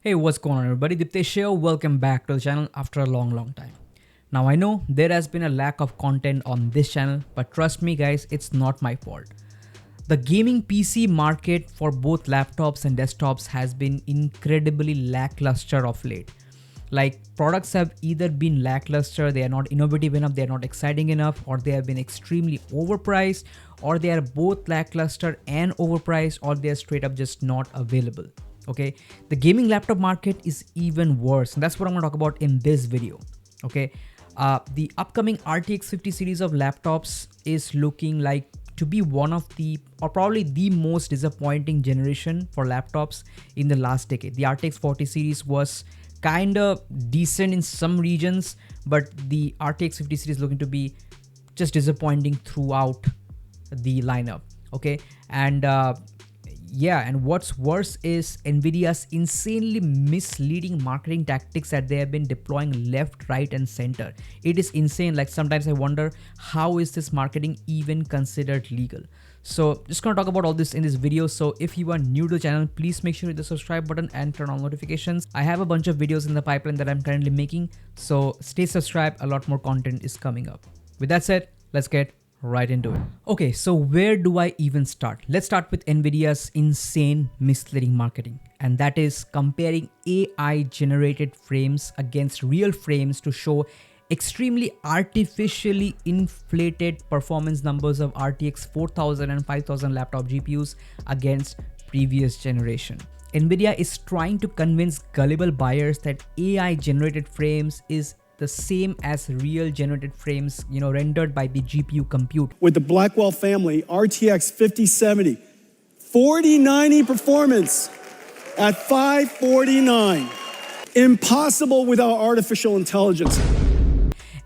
Hey, what's going on everybody? Diptesh here. Welcome back to the channel after a long time. Now I know there has been a lack of content on this channel, but trust me guys, it's not my fault. The gaming PC market for both laptops and desktops has been incredibly lackluster of late. Like products have either been lackluster, they are not innovative enough, they are not exciting enough, or they have been extremely overpriced, or they are both lackluster and overpriced, or they are straight up just not available. Okay, the gaming laptop market is even worse, and that's what I'm going to talk about in this video. Okay, the upcoming RTX 50 series of laptops is looking like to be one of the, or probably the most disappointing generation for laptops in the last decade. The RTX 40 series was kind of decent in some regions, but the RTX 50 series is looking to be just disappointing throughout the lineup. Okay, and yeah, and what's worse is NVIDIA's insanely misleading marketing tactics that they have been deploying left, right, and center. It is insane. Like sometimes I wonder, how is this marketing even considered legal? So just gonna talk about all this in this video. So if you are new to the channel, please make sure to hit the subscribe button and turn on notifications. I have a bunch of videos in the pipeline that I'm currently making, so stay subscribed. A lot more content is coming up. With that said, let's get right into it. Okay, so where do I even start? Let's start with NVIDIA's insane misleading marketing, and that is comparing AI generated frames against real frames to show extremely artificially inflated performance numbers of RTX 4000 and 5000 laptop GPUs against previous generation. NVIDIA is trying to convince gullible buyers that AI generated frames is the same as real generated frames, rendered by the GPU compute. With the Blackwell family RTX 5070, 4090 performance at 549. Impossible without artificial intelligence.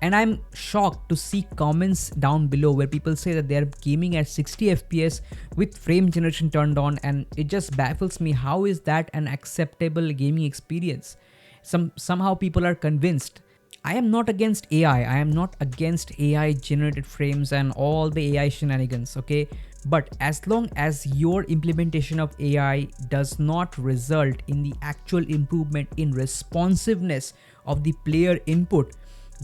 And I'm shocked to see comments down below where people say that they're gaming at 60 FPS with frame generation turned on, and it just baffles me. How is that an acceptable gaming experience? Somehow people are convinced. I am not against AI. I am not against AI generated frames and all the AI shenanigans, okay? But as long as your implementation of AI does not result in the actual improvement in responsiveness of the player input,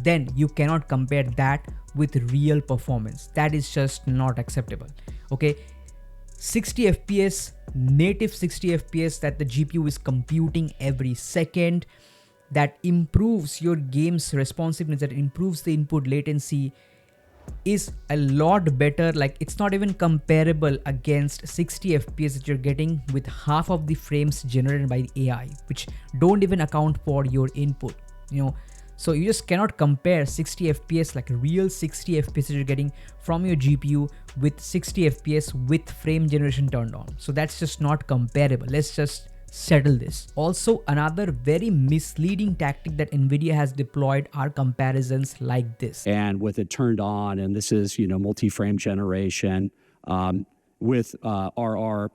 then you cannot compare that with real performance. That is just not acceptable, okay? 60 FPS, native 60 FPS that the GPU is computing every second, that improves your game's responsiveness, that improves the input latency, is a lot better. Like it's not even comparable against 60 FPS that you're getting with half of the frames generated by the AI, which don't even account for your input, So you just cannot compare 60 FPS, like real 60 FPS that you're getting from your GPU, with 60 FPS with frame generation turned on. So that's just not comparable. Let's just settle this. Also, another very misleading tactic that NVIDIA has deployed are comparisons like this. And with it turned on, and this is, multi-frame generation, with RR,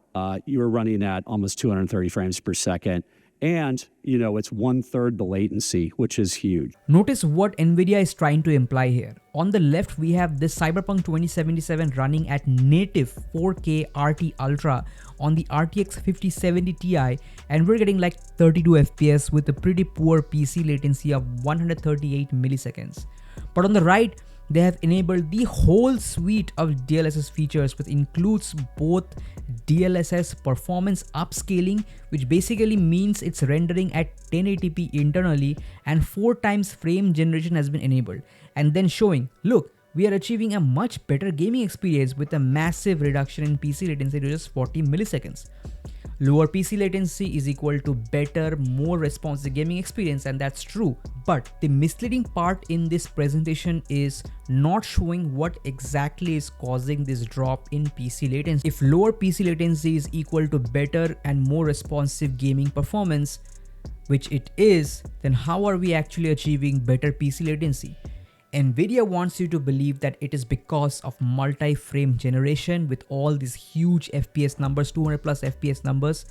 you were running at almost 230 frames per second. And, it's 1/3 the latency, which is huge. Notice what NVIDIA is trying to imply here. On the left, we have this Cyberpunk 2077 running at native 4K RT Ultra on the RTX 5070 Ti, and we're getting like 32 FPS with a pretty poor PC latency of 138 milliseconds. But on the right, they have enabled the whole suite of DLSS features, which includes both DLSS performance upscaling, which basically means it's rendering at 1080p internally, and 4 times frame generation has been enabled, and then showing, look, we are achieving a much better gaming experience with a massive reduction in PC latency to just 40 milliseconds. Lower PC latency is equal to better, more responsive gaming experience, and that's true. But the misleading part in this presentation is not showing what exactly is causing this drop in PC latency. If lower PC latency is equal to better and more responsive gaming performance, which it is, then how are we actually achieving better PC latency? NVIDIA wants you to believe that it is because of multi-frame generation with all these huge FPS numbers, 200 plus FPS numbers,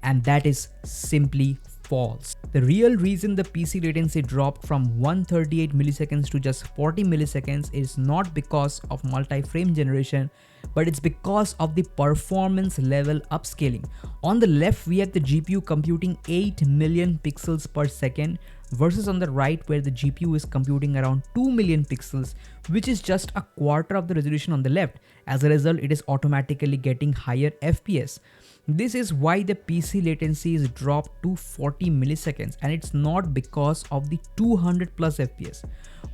and that is simply false. The real reason the PC latency dropped from 138 milliseconds to just 40 milliseconds is not because of multi-frame generation, but it's because of the performance level upscaling. On the left, we have the GPU computing 8 million pixels per second versus on the right where the GPU is computing around 2 million pixels, which is just a quarter of the resolution on the left. As a result, it is automatically getting higher FPS. This is why the PC latency is dropped to 40 milliseconds, and it's not because of the 200 plus FPS.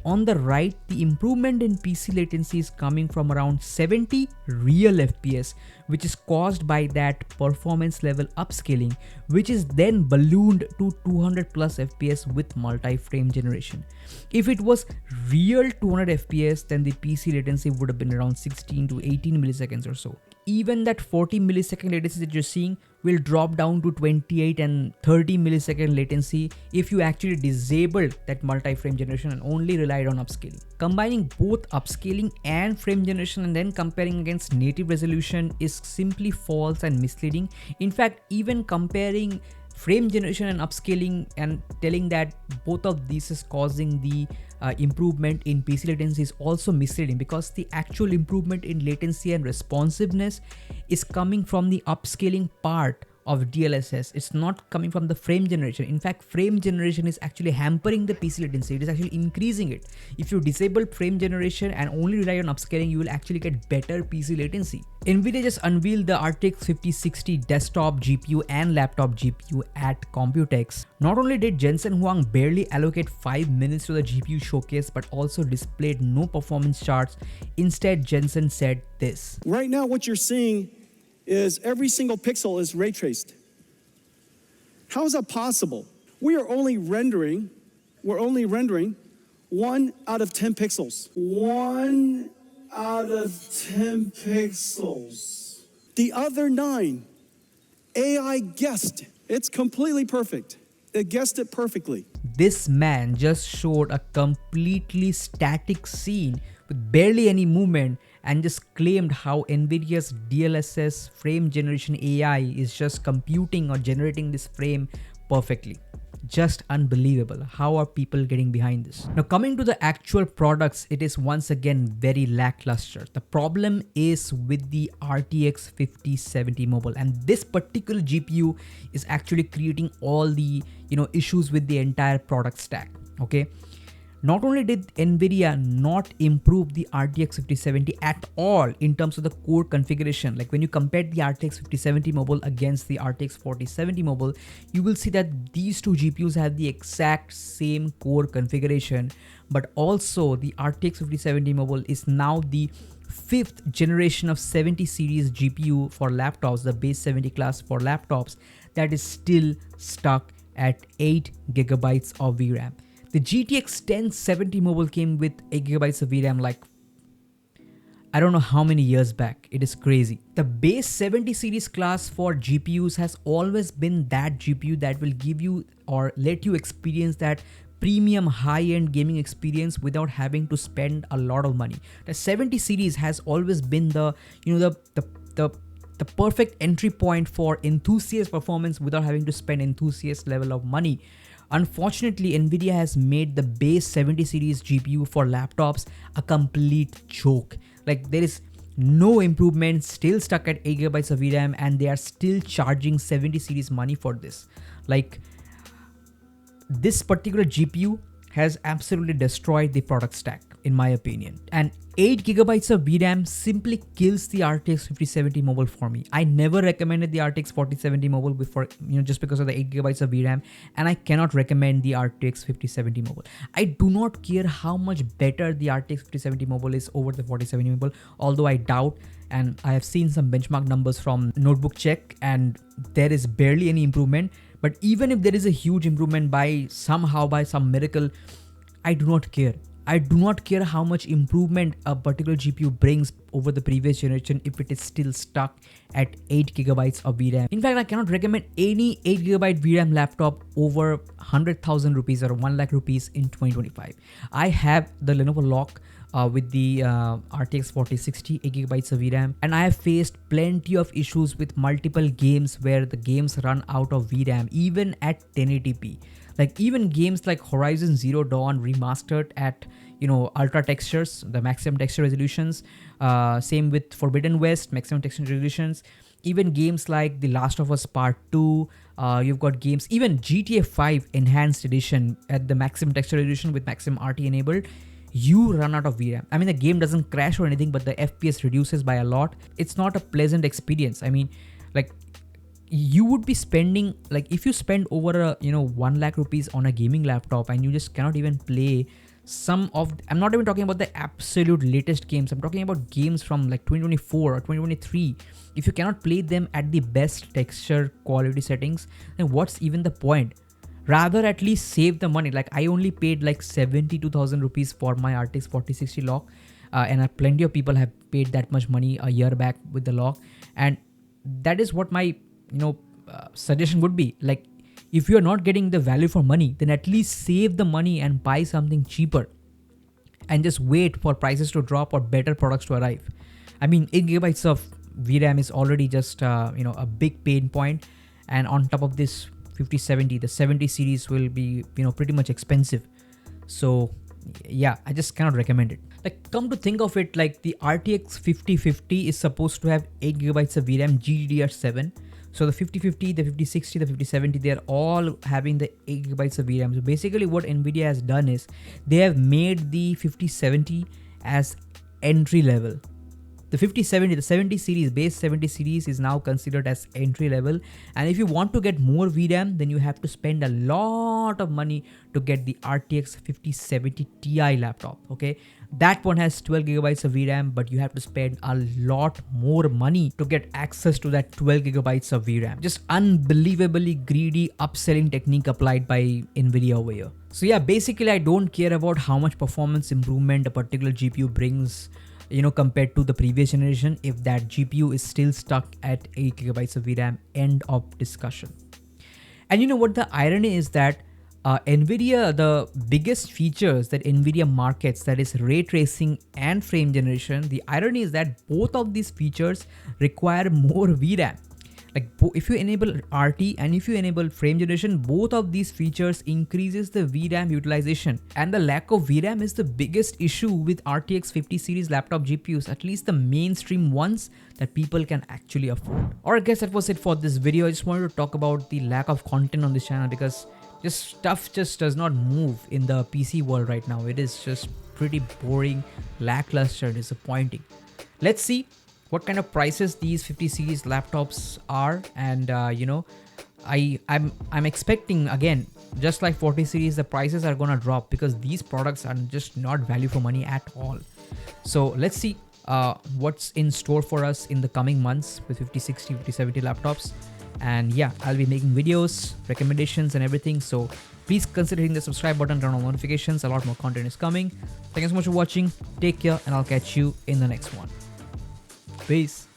On the right, the improvement in PC latency is coming from around 70 real FPS, which is caused by that performance level upscaling, which is then ballooned to 200 plus FPS with multi-frame generation. If it was real 200 FPS, then the PC latency would have been around 16 to 18 milliseconds or so. Even that 40 millisecond latency that you're seeing will drop down to 28 and 30 millisecond latency if you actually disabled that multi-frame generation and only relied on upscaling. Combining both upscaling and frame generation and then comparing against native resolution is simply false and misleading. In fact, even comparing frame generation and upscaling and telling that both of these is causing the improvement in PC latency is also misleading, because the actual improvement in latency and responsiveness is coming from the upscaling part of DLSS. It's not coming from the frame generation. In fact, frame generation is actually hampering the PC latency. It is actually increasing it. If you disable frame generation and only rely on upscaling, you will actually get better PC latency. NVIDIA just unveiled the RTX 5060 desktop GPU and laptop GPU at Computex. Not only did Jensen Huang barely allocate 5 minutes to the GPU showcase, but also displayed no performance charts. Instead, Jensen said this. Right now, what you're seeing is every single pixel is ray traced. How is that possible? We're only rendering 1 out of 10 pixels. 1 out of 10 pixels. The other 9, AI guessed. It's completely perfect. It guessed it perfectly. This man just showed a completely static scene with barely any movement and just claimed how NVIDIA's DLSS frame generation AI is just computing or generating this frame perfectly. Just unbelievable. How are people getting behind this? Now, coming to the actual products, it is once again very lackluster. The problem is with the RTX 5070 mobile, and this particular GPU is actually creating all the issues with the entire product stack. Okay. Not only did NVIDIA not improve the RTX 5070 at all in terms of the core configuration, like when you compare the RTX 5070 mobile against the RTX 4070 mobile, you will see that these two GPUs have the exact same core configuration, but also the RTX 5070 mobile is now the 5th generation of 70 series GPU for laptops, the base 70 class for laptops, that is still stuck at 8 GB of VRAM. The GTX 1070 mobile came with 8 GB of VRAM like I don't know how many years back. It is crazy. The base 70 series class for GPUs has always been that GPU that will give you or let you experience that premium high-end gaming experience without having to spend a lot of money. The 70 series has always been the perfect entry point for enthusiast performance without having to spend enthusiast level of money. Unfortunately, NVIDIA has made the base 70 series GPU for laptops a complete joke. Like, there is no improvement, still stuck at 8 GB of VRAM, and they are still charging 70 series money for this. Like, this particular GPU has absolutely destroyed the product stack, in my opinion. And 8 GB of VRAM simply kills the RTX 5070 mobile for me. I never recommended the RTX 4070 mobile before, just because of the 8 GB of VRAM, and I cannot recommend the RTX 5070 mobile. I do not care how much better the RTX 5070 mobile is over the 4070 mobile, although I doubt, and I have seen some benchmark numbers from Notebook Check, and there is barely any improvement. But even if there is a huge improvement by some miracle, I do not care. I do not care how much improvement a particular GPU brings over the previous generation if it is still stuck at 8 GB of VRAM. In fact, I cannot recommend any 8 GB VRAM laptop over 100,000 rupees or 1 lakh rupees in 2025. I have the Lenovo Lock with the RTX 4060, 8GB of VRAM, and I have faced plenty of issues with multiple games where the games run out of VRAM even at 1080p. Like even games like Horizon Zero Dawn remastered at ultra textures, the maximum texture resolutions. Same with Forbidden West, maximum texture resolutions. Even games like The Last of Us Part 2, you've got games, even GTA 5 Enhanced Edition at the maximum texture resolution with maximum RT enabled, you run out of VRAM. I mean, the game doesn't crash or anything, but the FPS reduces by a lot. It's not a pleasant experience. I mean, like, you would be spending, like, if you spend over 1 lakh rupees on a gaming laptop and you just cannot even play some of, I'm not even talking about the absolute latest games, I'm talking about games from like 2024 or 2023. If you cannot play them at the best texture quality settings, then what's even the point? Rather at least save the money. Like, I only paid like 72,000 rupees for my RTX 4060 lock, and plenty of people have paid that much money a year back with the lock, and that is what my suggestion would be. Like, if you're not getting the value for money, then at least save the money and buy something cheaper and just wait for prices to drop or better products to arrive. I mean, 8GB of VRAM is already just a big pain point, and on top of this 5070, the 70 series will be pretty much expensive. So yeah, I just cannot recommend it. Like, come to think of it, like the RTX 5050 is supposed to have 8GB of VRAM GDDR7. So the 5050, the 5060, the 5070, they are all having the 8GB of VRAM. So basically what NVIDIA has done is they have made the 5070 as entry level. The 5070, the 70 series, base 70 series is now considered as entry level. And if you want to get more VRAM, then you have to spend a lot of money to get the RTX 5070 Ti laptop. Okay, that one has 12GB of VRAM, but you have to spend a lot more money to get access to that 12GB of VRAM. Just unbelievably greedy upselling technique applied by NVIDIA over here. So yeah, basically I don't care about how much performance improvement a particular GPU brings, compared to the previous generation, if that GPU is still stuck at 8GB of VRAM. End of discussion. And you know what the irony is, that NVIDIA, the biggest features that NVIDIA markets, that is ray tracing and frame generation, the irony is that both of these features require more VRAM. Like, if you enable RT and if you enable frame generation, both of these features increases the VRAM utilization, and the lack of VRAM is the biggest issue with RTX 50 series laptop GPUs, at least the mainstream ones that people can actually afford. Alright guys, that was it for this video. I just wanted to talk about the lack of content on this channel, because just stuff just does not move in the PC world right now. It is just pretty boring, lackluster, disappointing. Let's see what kind of prices these 50 series laptops are, and I'm expecting, again, just like 40 series, the prices are gonna drop because these products are just not value for money at all. So let's see what's in store for us in the coming months with 5060, 5070 laptops. And yeah, I'll be making videos, recommendations and everything, so please consider hitting the subscribe button, turn on notifications. A lot more content is coming. Thank you so much for watching. Take care, and I'll catch you in the next one. Peace.